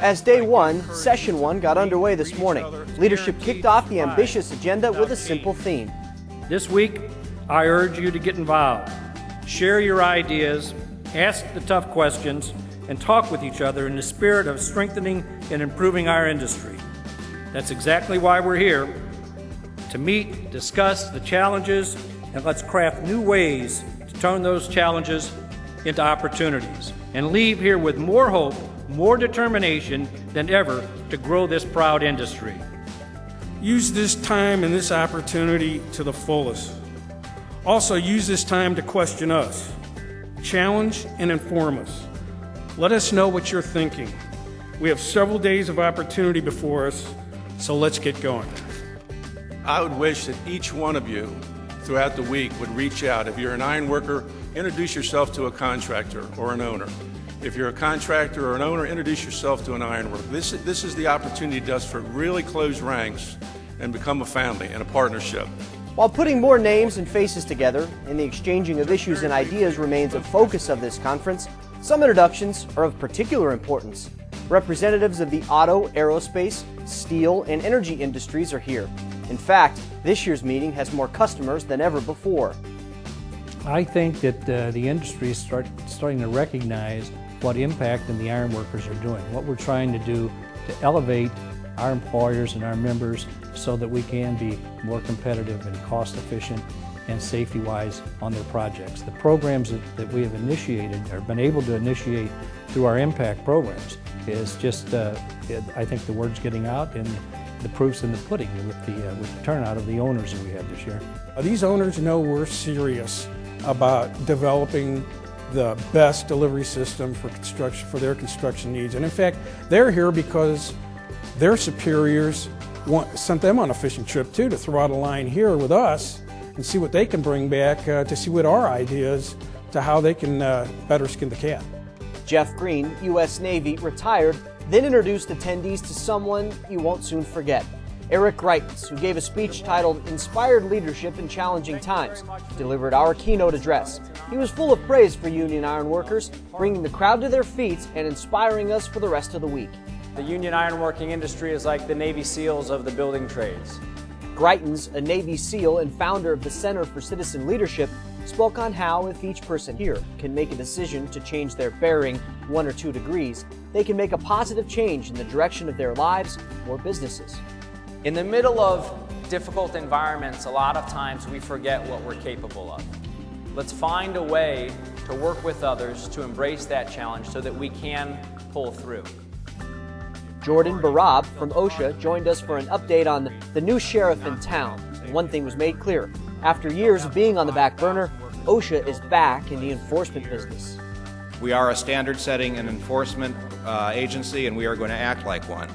As day one, session one got underway this morning. Leadership kicked off the ambitious agenda with a simple theme. This week, I urge you to get involved, share your ideas, ask the tough questions, and talk with each other in the spirit of strengthening and improving our industry. That's exactly why we're here, to meet, discuss the challenges, and let's craft new ways to turn those challenges into opportunities and leave here with more hope, more determination than ever to grow this proud industry. Use this time and this opportunity to the fullest. Also use this time to question us, challenge and inform us. Let us know what you're thinking. We have several days of opportunity before us, so let's get going. I would wish that each one of you throughout the week would reach out. If you're an iron worker, introduce yourself to a contractor or an owner. If you're a contractor or an owner, introduce yourself to an iron worker. This is the opportunity to us for really close ranks and become a family and a partnership. While putting more names and faces together and the exchanging of issues and ideas remains a focus of this conference, some introductions are of particular importance. Representatives of the auto, aerospace, steel, and energy industries are here. In fact, this year's meeting has more customers than ever before. I think that the industry is starting to recognize what Impact and the iron workers are doing, what we're trying to do to elevate our employers and our members so that we can be more competitive and cost efficient and safety-wise on their projects. The programs that we have initiated or been able to initiate through our Impact programs is just, I think the word's getting out and the proof's in the pudding with the turnout of the owners that we had this year. These owners know we're serious about developing the best delivery system for construction, for their construction needs. And in fact, they're here because their superiors sent them on a fishing trip too, to throw out a line here with us and see what they can bring back to see what our ideas to how they can better skin the cat. Jeff Green, U.S. Navy, retired, then introduced attendees to someone you won't soon forget. Eric Greitens, who gave a speech titled Inspired Leadership in Challenging Times, delivered our keynote address. He was full of praise for union iron workers, bringing the crowd to their feet and inspiring us for the rest of the week. The union ironworking industry is like the Navy SEALs of the building trades. Greitens, a Navy SEAL and founder of the Center for Citizen Leadership, spoke on how if each person here can make a decision to change their bearing 1 or 2 degrees, they can make a positive change in the direction of their lives or businesses. In the middle of difficult environments, a lot of times we forget what we're capable of. Let's find a way to work with others to embrace that challenge so that we can pull through. Jordan Barab from OSHA joined us for an update on the new sheriff in town. And one thing was made clear. After years of being on the back burner, OSHA is back in the enforcement business. We are a standard-setting and enforcement agency, and we are going to act like one.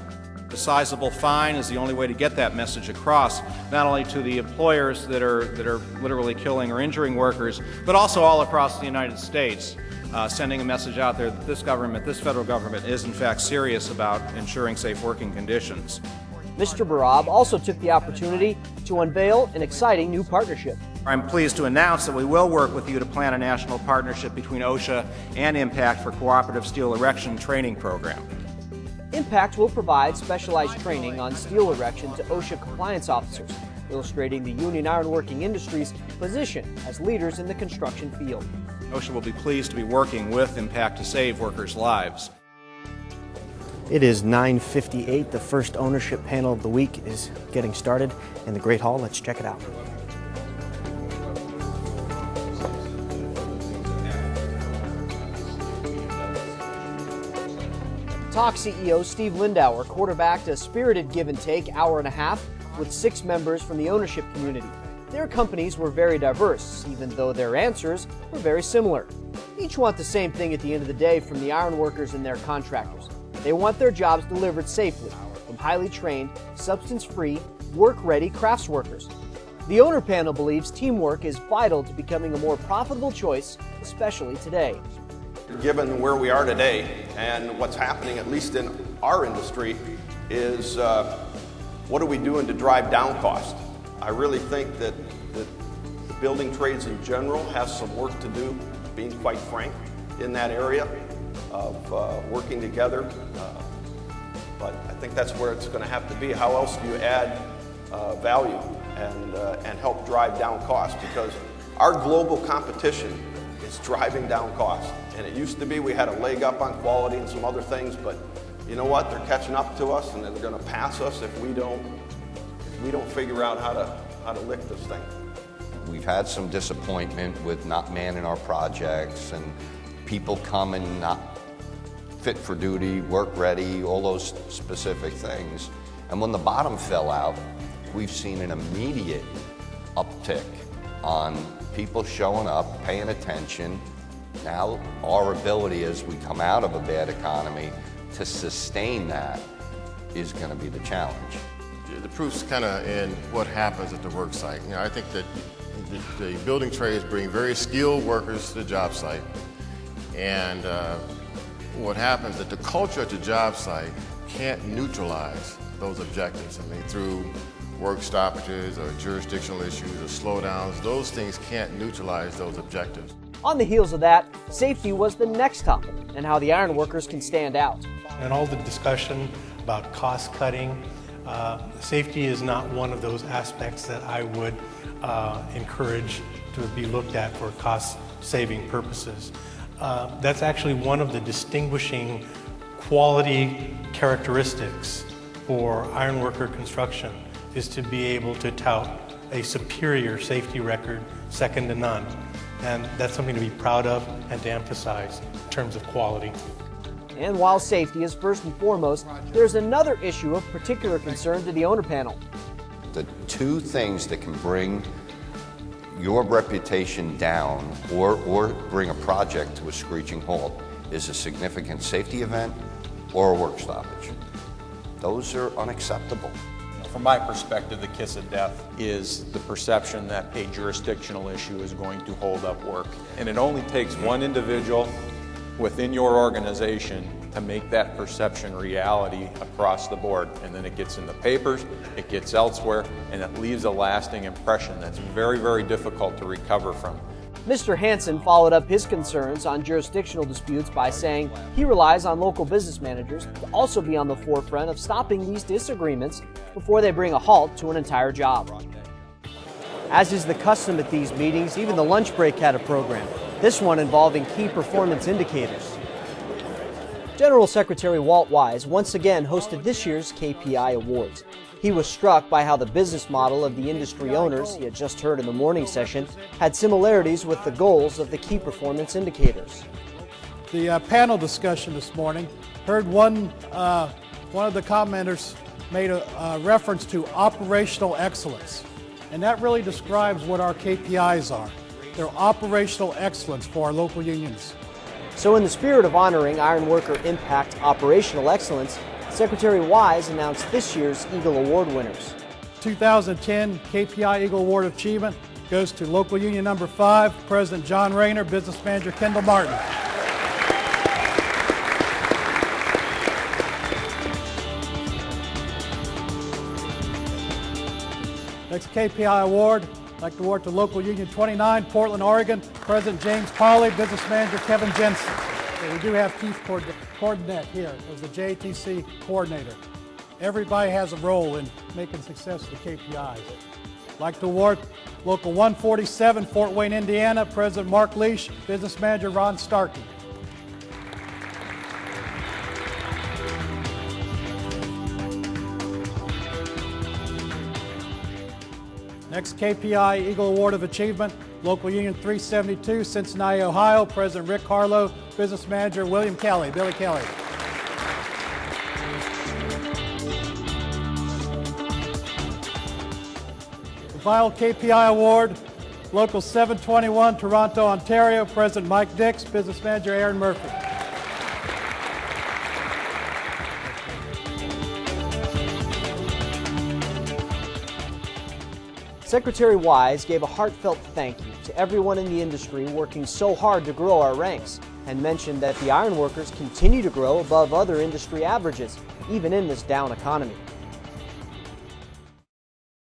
A sizable fine is the only way to get that message across, not only to the employers that are literally killing or injuring workers, but also all across the United States, sending a message out there that this government, this federal government, is in fact serious about ensuring safe working conditions. Mr. Barab also took the opportunity to unveil an exciting new partnership. I'm pleased to announce that we will work with you to plan a national partnership between OSHA and Impact for Cooperative Steel Erection Training Program. Impact will provide specialized training on steel erection to OSHA compliance officers, illustrating the union ironworking industry's position as leaders in the construction field. OSHA will be pleased to be working with Impact to save workers' lives. It is 9:58. The first ownership panel of the week is getting started in the Great Hall. Let's check it out. Talk CEO Steve Lindauer quarterbacked a spirited give-and-take hour and a half with 6 members from the ownership community. Their companies were very diverse, even though their answers were very similar. Each want the same thing at the end of the day from the iron workers and their contractors. They want their jobs delivered safely from highly trained, substance-free, work-ready crafts workers. The owner panel believes teamwork is vital to becoming a more profitable choice, especially today. Given where we are today and what's happening, at least in our industry, is what are we doing to drive down cost? I really think that the building trades in general has some work to do, being quite frank, in that area of working together but I think that's where it's going to have to be. How else do you add value and help drive down costs? Because our global competition is driving down costs. And it used to be we had a leg up on quality and some other things, but you know what? They're catching up to us, and they're going to pass us if we don't figure out how to lick this thing. We've had some disappointment with not manning our projects and people coming not fit for duty, work ready, all those specific things. And when the bottom fell out, we've seen an immediate uptick on people showing up, paying attention. Now our ability as we come out of a bad economy to sustain that is going to be the challenge. The proof's kind of in what happens at the work site. I think that the building trades bring very skilled workers to the job site, and what happens is that the culture at the job site can't neutralize those objectives. I mean, through work stoppages or jurisdictional issues or slowdowns, those things can't neutralize those objectives. On the heels of that, safety was the next topic and how the ironworkers can stand out. And all the discussion about cost cutting, safety is not one of those aspects that I would encourage to be looked at for cost-saving purposes. That's actually one of the distinguishing quality characteristics for ironworker construction, is to be able to tout a superior safety record, second to none. And that's something to be proud of and to emphasize in terms of quality. And while safety is first and foremost, there's another issue of particular concern to the owner panel. The two things that can bring your reputation down or bring a project to a screeching halt is a significant safety event or a work stoppage. Those are unacceptable. From my perspective, the kiss of death is the perception that a jurisdictional issue is going to hold up work. And it only takes one individual within your organization to make that perception reality across the board. And then it gets in the papers, it gets elsewhere, and it leaves a lasting impression that's very, very difficult to recover from. Mr. Hansen followed up his concerns on jurisdictional disputes by saying he relies on local business managers to also be on the forefront of stopping these disagreements before they bring a halt to an entire job. As is the custom at these meetings, even the lunch break had a program, this one involving key performance indicators. General Secretary Walt Wise once again hosted this year's KPI Awards. He was struck by how the business model of the industry owners he had just heard in the morning session had similarities with the goals of the key performance indicators. The panel discussion this morning heard one of the commenters made a reference to operational excellence, and that really describes what our KPIs are. They're operational excellence for our local unions. So in the spirit of honoring Ironworker Impact Operational Excellence, Secretary Wise announced this year's Eagle Award winners. 2010 KPI Eagle Award Achievement goes to Local Union Number 5, President John Rayner, Business Manager Kendall Martin. Next KPI Award, I'd like to award to Local Union 29, Portland, Oregon, President James Pauley, Business Manager Kevin Jensen. We do have Keith Coordinate here as the JTC coordinator. Everybody has a role in making success of the KPIs. I'd like to award Local 147, Fort Wayne, Indiana, President Mark Leash, Business Manager Ron Starkey. Next KPI Eagle Award of Achievement, Local Union 372, Cincinnati, Ohio, President Rick Harlow, Business Manager William Kelly, Billy Kelly. The final KPI Award, Local 721, Toronto, Ontario, President Mike Dix, Business Manager Aaron Murphy. Secretary Wise gave a heartfelt thank you to everyone in the industry working so hard to grow our ranks, and mentioned that the ironworkers continue to grow above other industry averages, even in this down economy.